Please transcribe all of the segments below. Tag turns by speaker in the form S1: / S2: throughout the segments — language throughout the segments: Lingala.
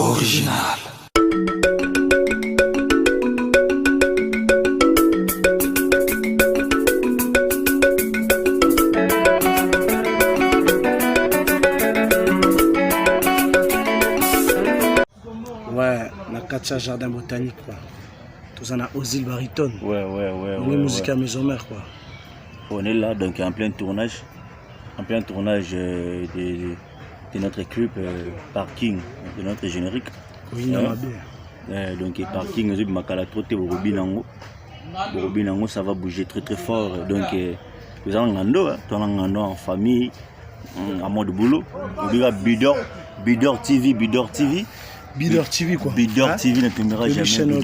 S1: Original.
S2: Ouais, na Katia Jardin Botanique quoi. Tout en a Ozil Baritone.
S3: Ouais.
S2: On est musique à maison mère quoi.
S3: On est là donc en plein tournage. De notre clip Parking, de notre générique.
S2: Oui,
S3: donc Parking, ça va bouger très fort. Donc nous allons en famille, en mode boulot. Bidor TV.
S2: Bidor TV quoi.
S3: Bidor TV ne tombera jamais.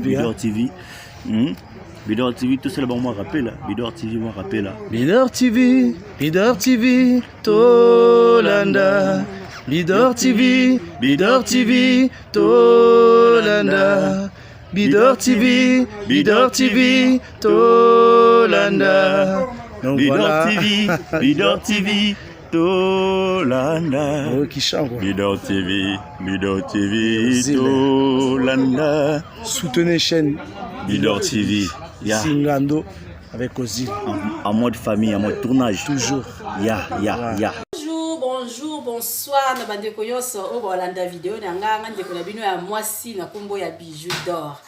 S3: Bidor TV. Bidor TV, tout ça là, moi rappelle là. Bidor TV, moi rappelle là.
S2: Bidor TV, Tolanda. Bidor TV, Tolanda. Bidor TV, Tolanda. Donc voilà.
S3: Bidor TV, Tolanda.
S2: Oh, qui chante quoi.
S3: Bidor TV, Tolanda.
S2: Soutenez chaîne
S3: Bidor TV.
S2: Singando avec Ozil.
S3: En mode famille, en mode tournage.
S2: Toujours.
S4: Bonjour, bonsoir na bandeko nyonso o bolanda vidéo na nganga ndeko na bino ya mwasi na kombo ya Bijou d'Or.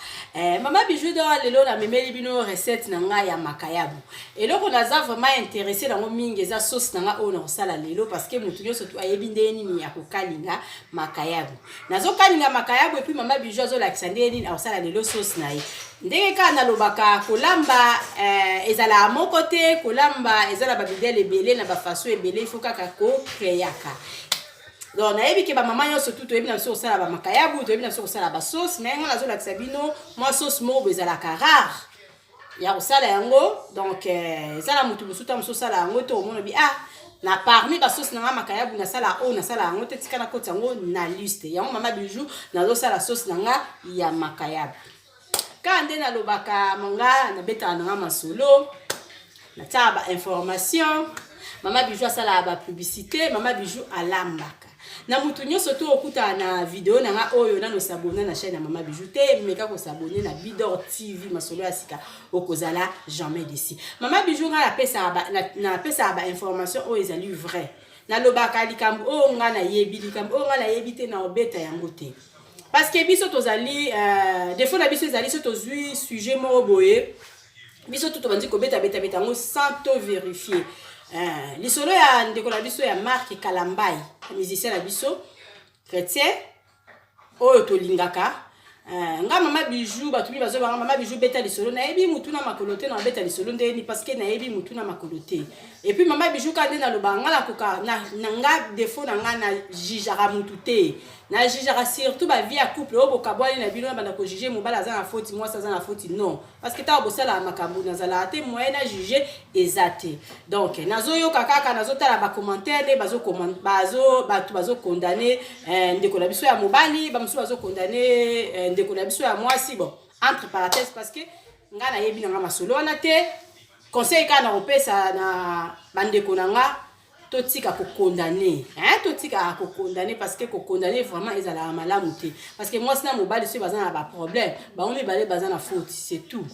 S4: Mama Bijou d'Or lelo na memeli bino recette na nga ya makayabu. Eloko naza vraiment intéressé na ngo mingi eza sauce na nga o na kosala lelo parce que mutu nyonso tu ayebi ndeni ni ya kokalinga makayabu. Nazo kalinga makayabu et puis mama Bijou azo lakisa ndeni na kosala lelo sauce na ye. Ndenge ka na lobaka kolamba ezala moko te kolamba ezala ba bidele ebele na ba faso ebele il faut kaka ko créaka. Donc nayebi ke ba mama nyonso tout toyebi na so sala ba makayabu toyebi na so sala ba sauce mais nga nazo lakisa bino moi sauce moko ezala rare ya kosala yango donc ezala mutu musuta muso sala yango to omona bi na parmi ba sauce na makayabu na sala yango te tika na koti yango na liste yango mama Bijou nazo sala sauce na nga ya makayabu. Quand on a lobaka manga na beta na masolo na taba information mama Bijou asala ba publicité mama Bijou alambaka na mutu nyonso to okuta na vidéo na nga oyo na no s'abonner na chaîne ya mama Bijou te meka ko s'abonner na Bidor TV masolo ya sika okozala jamais d'ici mama Bijou nga na pesa ba information o ezali vrai na lobaka likambo o nga na yebi likambo o nga na yebi te na obeta yango te. Parce que biso tozali des fois na biso ezali so tozui sujet moko boye biso tout bandi ko beta ngo sans to vérifier lisolo ya ndeko na biso ya Marc Kalambai musicien na biso chrétien oyo tolingaka nga mama Bijou batumi bazo ba mama Bijou beta lisolo na yebi mutu na makolote na beta lisolo ndeni parce que na yebi mutu na makolote et puis mama Bijou ka ndena lobanga la koka na nga défaut na nga na jijara mutu te na jijara surtout ba vie à couple o bokabwani na bino na banda ko juger mobala za na faute moi ça za na faute non parce que ta bosala makambu na zala te moyen na juger ezate donc nazo yo kaka nazo tala ba commentaire bazo condamner ndeko na biso ya mobali ba musu bazo condamner ndeko na biso ya mwasi bon entre parenthèses parce que nga na yebi nga masolo na te conseil ka na opesa na bandeko na nga totika ko condamner totika ko condamner parce que ko condamner vraiment ezala malamu te parce que moi sina mobali so bazana ba problème ba on mibale bazana faute c'est tout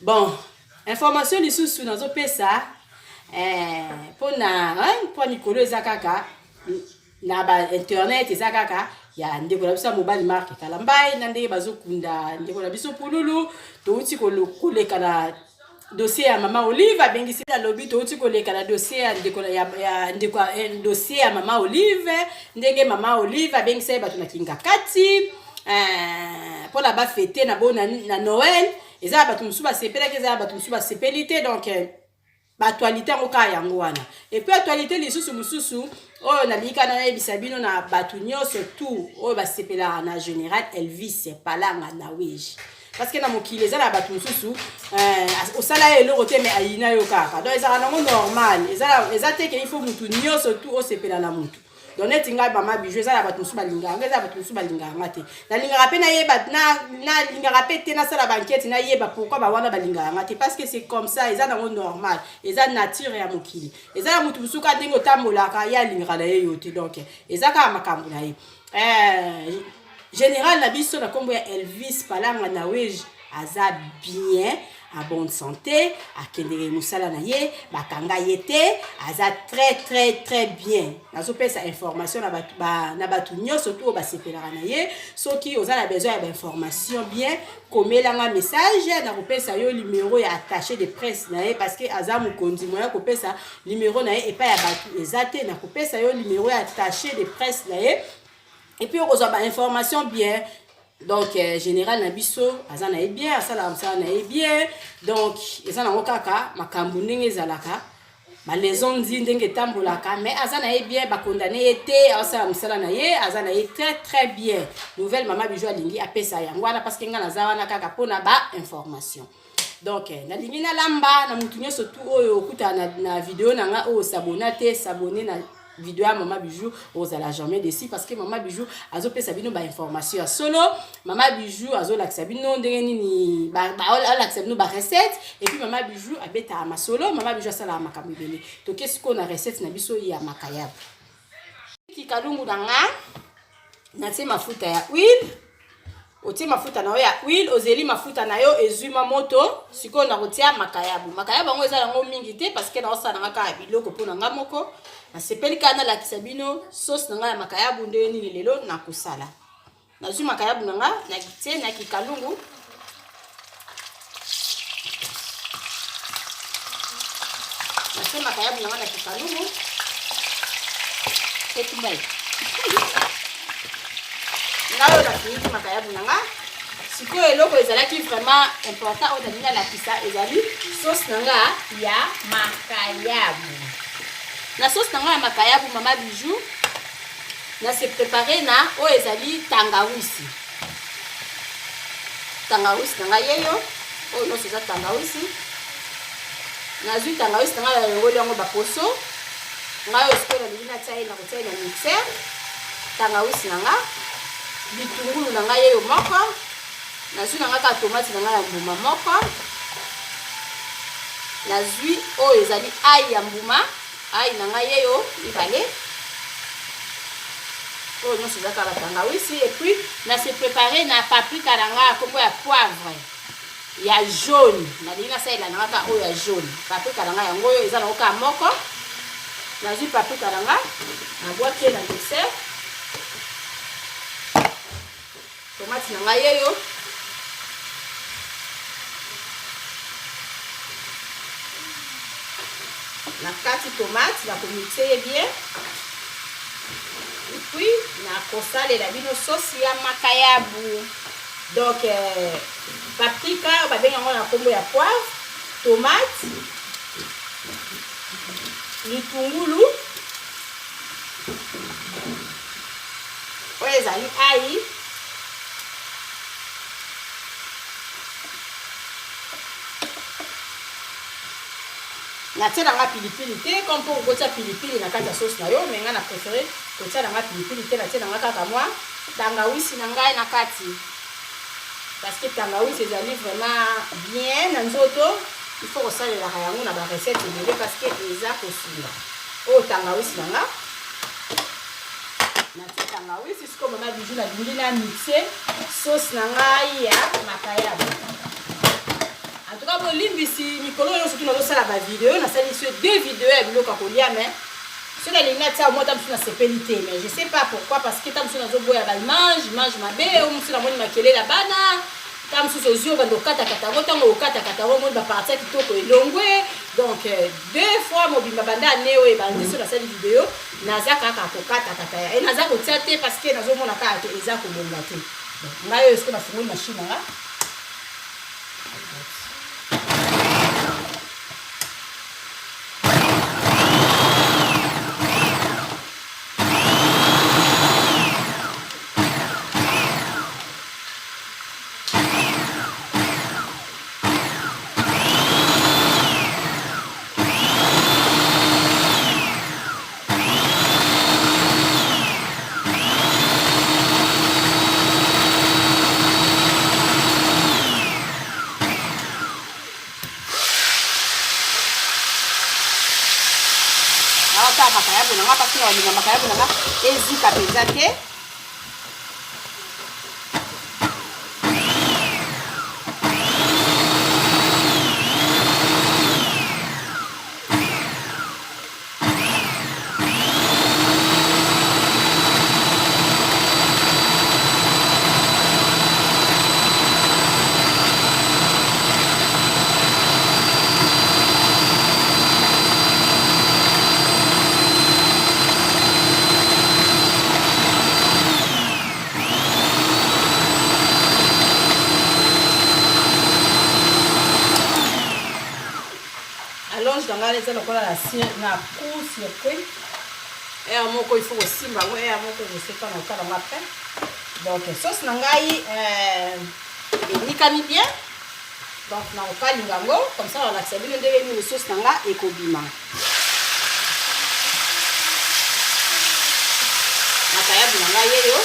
S4: bon information lisusu nazo pesa pona pour mikolo ezakaka na ba internet ezakaka ya ndeko na biso mobali Marc Kalambai na ndenge bazokunda ndeko na biso pululu to uti ko koleka na dossier ya mama Olive abengisi la lobby to uti koleka na dossier ya ndeko ya ndeko dossier ya mama Olive ndenge mama Olive abengisi bato na kinga kati pour la ba fêter na bona na Noël eza bato musuba sepela ke eza bato musuba sepelité donc actualité ngoka yango wana et puis actualité lisusu mususu oyo na lika na yebisa bino na bato nyonso tout oyo ba sepela na général Elvis Palanga na weji parce que na mokili eza na bato mususu osala eloko te mais ayina yo kaka donc eza nango normal eza te ke il faut mutu nyonso tout osepela na mutu donc neti ngai mama Bijou eza na bato mususu balinganga eza bato mususu balinganga te na lingaka pe na yeba na lingaka pe te na sala banquette na yeba pourquoi ba wana balinganga te parce que c'est comme ça eza nango normal eza nature ya mokili eza na mutu mususu ka ndenge otambolaka ya lingaka na ye yo te donc eza ka makambo na ye général na biso na kombo ya Elvis Palanga Nawej aza bien en bonne santé akendeke musala na ye bakanga ye te aza très bien nazopesa information na batu nyonso to basepelaka na ye soki oza na besoin ya information bien komelanga message na kopesa yo numéro ya attaché de presse na ye parce que aza mokonzi moya kopesa numéro na ye epai ya batu eza te na kopesa yo numéro ya attaché de presse na ye et puis okozwa ba information bien. Donc général na biso aza na bien asala msala na bien donc eza na kaka makambu ndenge ezalaka ba leçon ndenge tambolaka mais aza na bien ba condamné été asala msala na ye aza na très bien nouvelle mama Bijou alingi apesa yango wana parce que nga na zawana kaka pona ba information donc nalingi na lamba na mutu nyonso tu oyo okuta na video na nga o s'abonner na vidéo à Maman Bijou ozala jamais déçu parce que Maman Bijou azo pesa bino ba information solo Maman Bijou azo lakisa bino ndenge nini ba lakisa bino ba recette et puis Maman Bijou abeta ma solo Maman Bijou sala makambo belé to qu'est-ce qu'on a recette na biso ya makayab kikalungu nanga na tie mafuta ya huile otie mafuta na yo ya huile ozeli mafuta na yo ezuma moto siko na kotia makayabu ngo eza yango mingi te parce que na osala nga ka biloko pona nga moko na sepeli kana la kisabino sauce nga ya makayabu nde nini lelo na kusala na zuma makayabu nga na kitie na kikalungu na tie makayabu nga na kikalungu etumbai ngayo na finiti makayabu nanga siko eloko ezalaki vraiment important o dalina la kisa ezali sauce nanga ya makayabu na sauce nanga ya makayabu Maman Bijou na se préparer na o ezali tangawisi nanga yeyo o no c'est ça tangawisi na zui tangawisi nanga ya ngoli yango baposo ngayo siko na dalina tsai na kotsai na mixer tangawisi nanga bitungulu na ngai yo moko na zui na ngaka tomate na ngai ya mbuma moko na zui oyo ezali ai ya mbuma ai na ngai yo ibale oyo nyonso ezaka la tangawisi et puis na se préparer na paprika na ngai kombo ya poivre ya jaune na lingi nasalela na ngaka oyo ya jaune paprika na ngai yango oyo eza na oka moko na zui paprika na ngai na bwaki na mixer tomate na ngai yeyo na kati tomate na komixe bien et puis na kosalela bino sauce ya makayabu donc paprika babenga yango na kombo ya poivre tomate litungulu oyo ezali ai natia nanga pilipili te comme pour kotia pilipili na kati ya sauce na yo mais nga na préféré kotia nanga pilipili te natia nanga kaka mwa tangawisi na ngai na kati parce que tangawisi ezali vraiment bien na nzoto il faut kosalelaka yango na ba recette ebele parce que eza kosunga oyo tangawisi na nga natia tangawisi siko Maman Bijou na lingi na mixe sauce na ngai ya makayabu. En tout cas, bolimbisi mikolo yo surtout nazosala ba vidéo nasali sur 2 vidéos ya biloko kolia mais sur la ligne ça moi tamsu na sepelité mais je sais pas pourquoi parce que tamsu nazoboya ba image mabe o musu na moni makele la bana tamsu sozio bando kata kata tango kata kata mo ba partir kitoko elongwe donc 2 fois mobimba banda neo e bandi sur la série vidéo nazaka ka ko kata kata et nazaka kotiate parce que nazomona ka eza ko bonga te donc ngayo est-ce que na fungoli machine nga makayabu nanga parce que na makayabu nanga ezika penza te wana eza lokola na court circuit air moko il faut kosimba yango air moko kosepa na okala yango après donc sauce na ngai elikami bien donc na kokalinga yango comme ça olakisa bino ndenge nini sauce na nga ekobima makayabu na ngai yeyo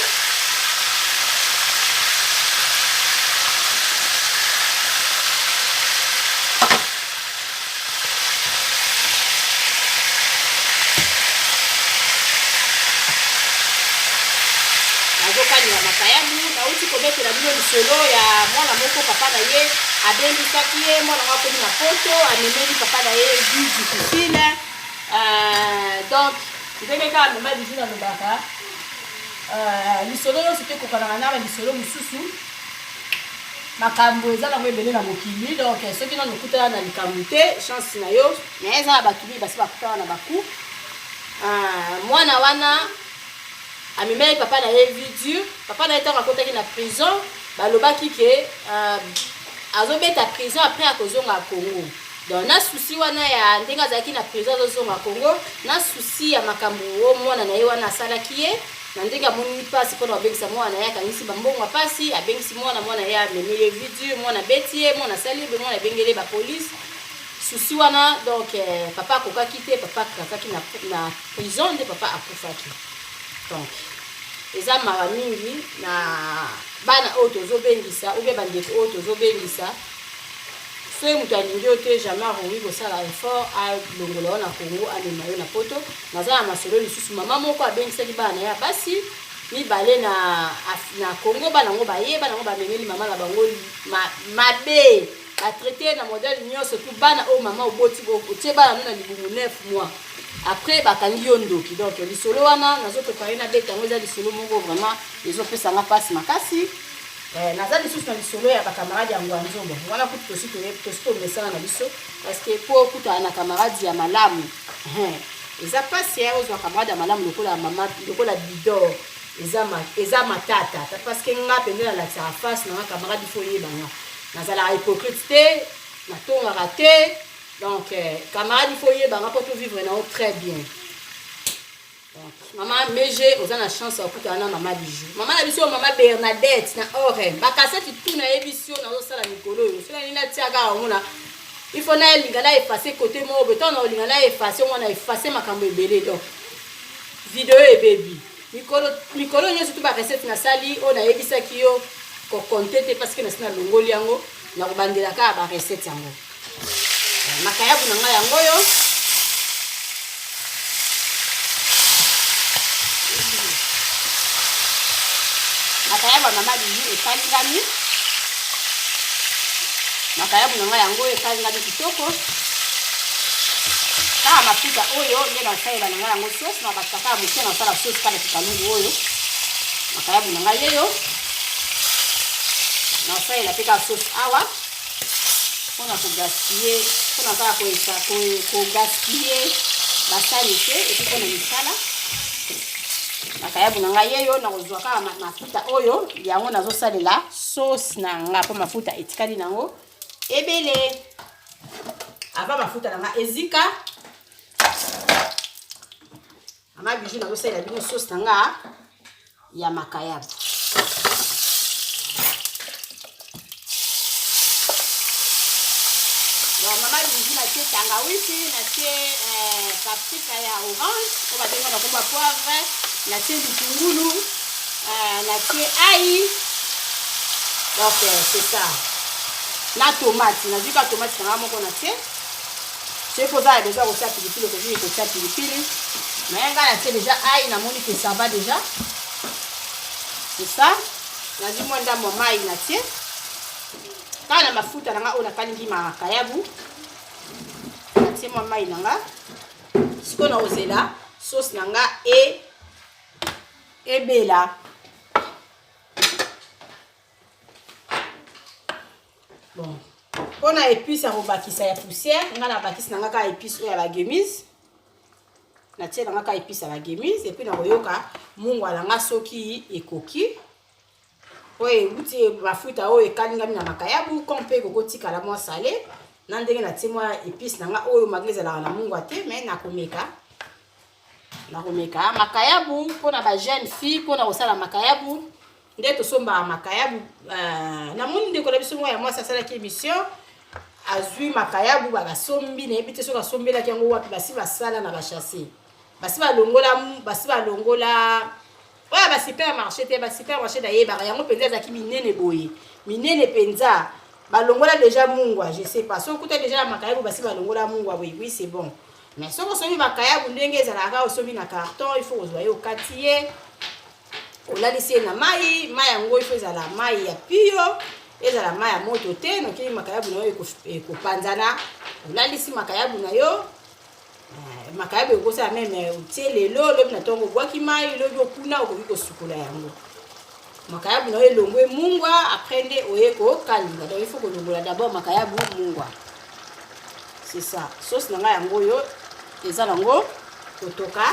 S4: nazokalinga makayabu nauti kobetela bino lisolo ya mwana moko papa na ye abendisaki ye mwana ngo akomi na poto amemeli papa na ye du cuisine donc ndenge kaka mama Bijou nalobaka lisolo nyonso te kokanaka na lisolo mosusu makambo eza nango ebele na mokili donc soki nano okutana na likambo te chance na yo mais eza na bato bi basi bakutana na baku mwana wana amemeli papa na ye vidur papa na ye ntango akotaki na prison balobaki ke azobeta prison après akozonga Congo donc na susi wana ya ndenge azalaki na prison azozonga Congo na susi ya makambo o mwana na ye wana asalaki ye na ndenge amoni mpasi mpona abengisa mwana na ye akangisi bambongo mpasi abengisi mwana ye amemeli ye vidur mwana beti ye mwana asali ye mwana ebengeli bapolice susi wana donc papa akokaki te papa akakaki na prison nde papa akufaki donc eza mara mingi na bana oyo tozobengisa obe bandeko oyo tozobengisa soki moto alingi yo te jamais akoki kosala effort alongola yo na Congo amema yo na poto naza na masolo lisusu mama moko abengisaki bana na ye basi mibale na Congo bana yango baye bana yango bamemeli mama na bango mabe batraite na modele nyonso tu bana oyo mama oboti otie bana no na libumu 9 mois après bakangi yo ndoki donc lisolo wana nazoprepare na beta yango eza lisolo moko vraiment ezopesanga mpasi makasi naza lisusu na lisolo ya bakamarade ya ngwanzombo wana kutu tosi tomesana na biso parce que po okutana na kamarade ya malamu eza mpasi ya ozwa kamarade ya malamu lokola mama lokola bidor eza matata parce que nga pende nalakisaka face nanga kamarade ifo oyebanga nazalaka hypocrite te natongaka te donc camarade il faut yebanga pour tout vivre na très bien donc maman Meje oza na chance okutana na mama Bijou mama na biso mama Bernadette na Oren bakaseti tout na ebisio na osala mikolo yo sala nina tiaka omona il faut na linga na effacer côté mo beton na linga na effacer on a effacer makambo ebele donc vidéo e baby mikolo nyo surtout ba recette na sali on a ebisaki yo ko compter parce que na sina longoli yango na kobandela ka ba recette yango makayabu na ngai yango yo makayabu na mama Bijou ekalingami makayabu na ngai yango ekalingami kitoko kaka mafuta oyo nde nasalela na ngai yango sauce na basaka moke na osala sauce kaka kikalungu oyo makayabu na ngai yeyo nasalela mpe kaka sauce awa mpona kogaspiller mpona kaka kogaspiller basali te epi mpona misala makayabu na ngai yeyo nakozwa kaka mafuta oyo yango nazosalela sauce na nga mpo mafuta etikali nango ebele ava mafuta na nga ezika mama Bijou nazosalela bino sauce na nga ya makayabu donc mama Bijou natie tangawizi natie paprika ya orange oyo babenga na komba poivre natie bitungulu natie ai donc c'est ça na tomate nazwika tomate nanga moko natie soki kozala besoin kotia pilipili okozwi kotia pilipili mais ngai natie déjà ai namoni que ça va déjà c'est ça nazwi mwa ndambo mai natie kaka na mafuta nanga oyo nakalingi makayabu natie mwa mai nanga sikoyo na ozela sauce nanga ebela bon mpona épice ya kobakisa ya poussière ngai nabakisi nanga kaka épice oyo ya bagemise natie nanga kaka épice ya bagemise epuis nakoyoka mungu alanga soki ekoki oyo euti mafuta oyo ekalingami na makayabu comme mpe ekokotikala mwa sale na ndenge na tie mwa épice na nga oyo malgré ezalaka na mungwa te mais nakomeka makayabu mpona ba jeune fille mpona kosala makayabu nde tosombaka makayabu namoni ndeko na biso moko ya mwasi asalaki émission azwi makayabu basombi nayebi te soki asombelaki yango wapi basi basala na bachasse basi balongola oyo basupermarché te basupermarché nayebaka yango mpenza ezalaki minene boye minene mpenza balongola déjà mungwa je sais pas soki okuta déjà na makayabu basi balongola mungwa oui c'est bon mais soki osombi makayabu ndenge ezalaka osombi na carton il faut kozwa ye okati ye olalisi ye na mai yango il faut ezala mai ya pio ezala mai ya moto te nokili makayabu na yo ekopanzana olalisi makayabu na yo makayabu ekosala meme otie lelo lobi na ntongo obwaki mai lobi okuna okoki kosukola yango makayabu na yo elongwe mungwa après nde oye kokalinga donc il faut kolongola d'abord makayabu mungwa c'est ça sauce na nga yango oyo eza nango kotoka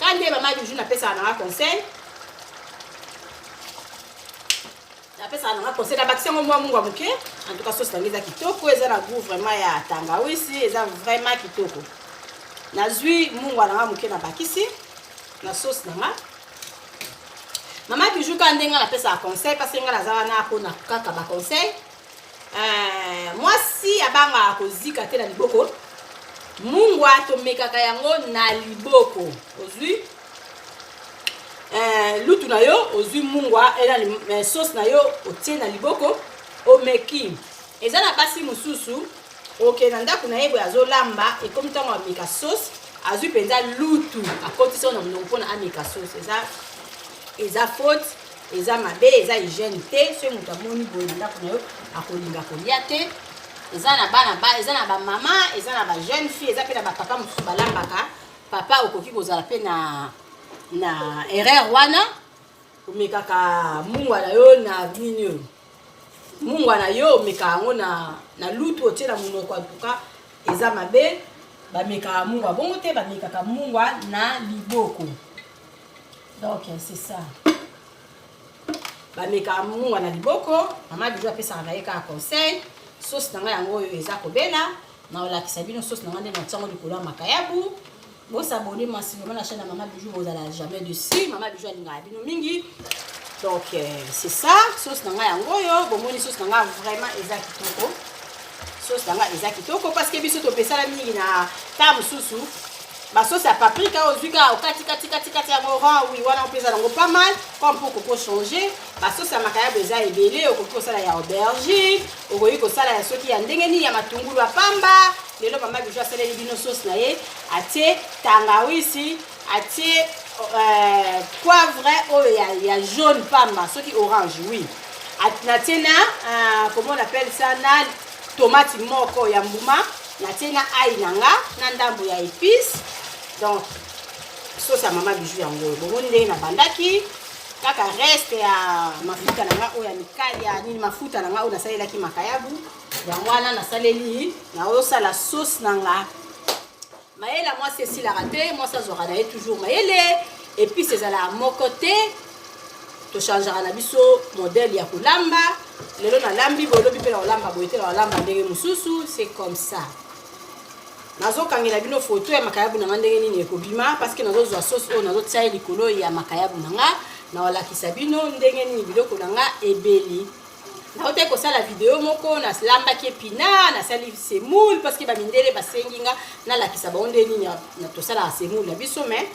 S4: ka nde mama Bijou napesaka nanga conseil nabakisi yango mwa mungwa moke en tout cas sauce nango eza kitoko eza na goût vraiment ya tangawisi eza vraiment kitoko nazwi mungwa nanga moke nabakisi na sauce nanga mama Bijou ka ndenge napesaka conseil parce que nga naza wana mpona kaka baconseil mwasi abangaka kozika te na liboko mungwa tomekaka yango na liboko ozwi lutu na yo ozwi mungwa ena sauce na yo otie na liboko omeki eza na basi mosusu okende na ndako na ye boye azolamba ekomi ntango ameka sauce azwi mpenza lutu akotisa yo na monoko mpona ameka sauce eza faute eza mabe eza hygiène te soki moto amoni boye na ndako na yo akolinga kolia te eza na bamama eza na bajeune fille eza mpe na bapapa mosusu balambaka papa okoki kozala mpe na erreur wana omekaka mungwa na yo na nini oyo mungwa na yo omekaka yango na lutu otie na monoko antuka eza mabe bamekaka mungwa bongo te bamekaka mungwa na liboko donc c'est ça bamekaka mungwa na liboko mama Bijou apesaka na ye kaka conseil sauce na nga yango oyo eza kobela na olakisa bino sauce na nga nde natiango likolo ya makayabu bosabone massivement na chaîne ya mama Bijou bozala jamais dessus mama Bijou alingaka bino mingi donc c'est ça sauce na nga yango oyo bomoni sauce na nga vraiment eza kitoko sauce na nga eza kitoko parce que biso topesala mingi na ta mosusu basauce ya paprika ozwika okati yango rang oui wana opesa nango pas mal comme pour koko changer basauce ya makayabu eza ebele okoki kosala ya aubergine okoki kosala ya soki ya ndenge nini ya matungulu ya pamba lelo mama Bijou asaleli bino sauce na ye atie tangawisi atie poivre oyo ya jaune pamba soki orange oui natie na comment on appelle ça na tomate moko ya mbuma natie na ai nanga na ndambo ya épice donc sauce ya mama Bijou yango oyo bomoni ndenge na bandaki kaka reste ya mafuta nanga oyo ya mikali ya nini mafuta nanga oyo nasalelaki makayabu yango wana nasaleli na osala sauce nanga mayele mwasi esilaka te mwasi azwaka na ye toujours mayele épice ezalaka moko te tochangeaka na biso modèle ya kolamba lelo nalambi bolobi mpe na kolamba boye te na kolamba ndenge mosusu c'est comme ça nazokangela bino photo ya makayabu nanga ndenge nini ekobima parce que nazozwa sauce oyo nazotia ye likolo ya makayabu nanga naolakisa bino ndenge nini biloko nanga ebeli naote kosala video moko nalambaki epina nasali semoule parce que bamindele basengi nga nalakisa bango ndenge nini na tosalaka semoule na biso mais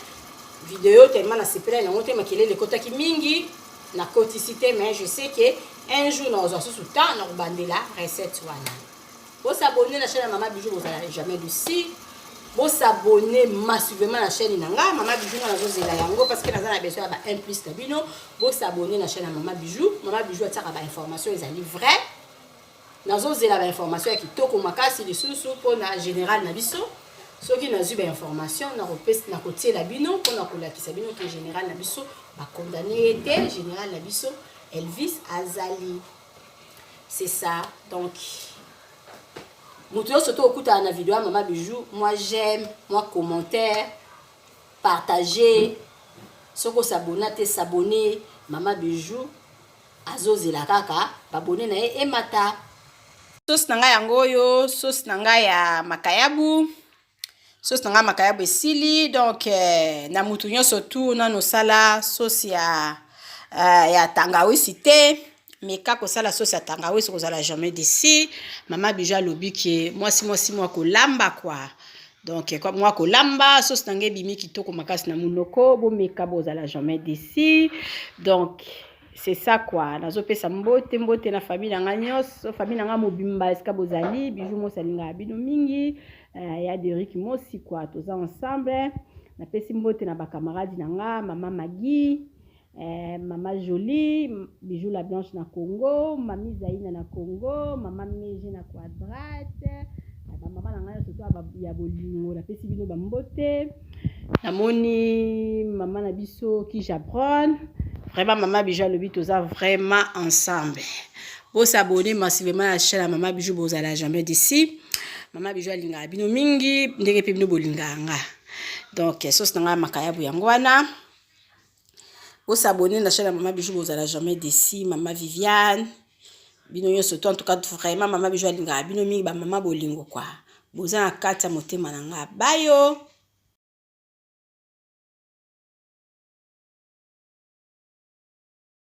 S4: video tellement nasepela yango te makelele ekotaki mingi nakotisi te mais je sais que un jour nazwa susu temps nakobandela recette wana bosabone na chaîne ya mama Bijou bozala jamais dessus bosabone massivement na chaîne nanga mama Bijou nga nazozela yango parce que naza na besoin ya ba 1 plus na bino bosabone na chaîne ya mama Bijou atiaka ba information ezali vrai nazozela ba information ya kitoko makasi lisusu mpona général na biso soki nazwi ba information nakotiela bino mpona kolakisa bino ke général na biso bakondane ete général na biso Elvis azali c'est ça donc moto surtout okutana na vidéo ya mama Bijou moi j'aime moi commentaire partager soko s'abonner te s'abonner mama Bijou azozela kaka babone na ye emata sauce na ngai yango oyo sauce na ngai ya makayabu. Sauce na ngai makayabu esili donc na mutu nyonso tu nano sala sauce ya tangawisi te. Mais kako sala sauce ya tangawisi kozala jamais d'ici. Mama Bijou alobi ke mwasi mwa kolamba quoi. Donc comme moi kolamba sauce na ngai bimi kitoko makasi na munoko bomeka bozala jamais d'ici. Donc c'est ça quoi. Nazo pesa mbote na famille na nga nyos, famille na nga mobimba eska bozali, Bijou mo salinga bino mingi, ya Derrick mosi quoi, toza ensemble. Na pesi mbote na ba camarades na nga, maman Maggie, maman Jolie, Bijou la Blanche na Congo, mami Zaina na Congo, maman Meje na Quadrate, maman na nga surtout ya bolingo, na pesi bino ba mbote. Namoni maman na biso ki Jabron. Vraiment, Maman Bijou le but vraiment ensemble. Vous s'abonner massivement à la chaîne Maman Bijou bozala jamais d'ici. Maman Bijou linga bino mingi ndenge pe bino bolinganga. Donc sauce nanga makayabu yangwana. Vous s'abonner à la chaîne Maman Bijou bozala jamais d'ici. Maman Viviane. Bino yo surtout en tout cas vraiment Maman Bijou linga bino mingi ba maman bolingo quoi. Bozana kata motema nanga bayo.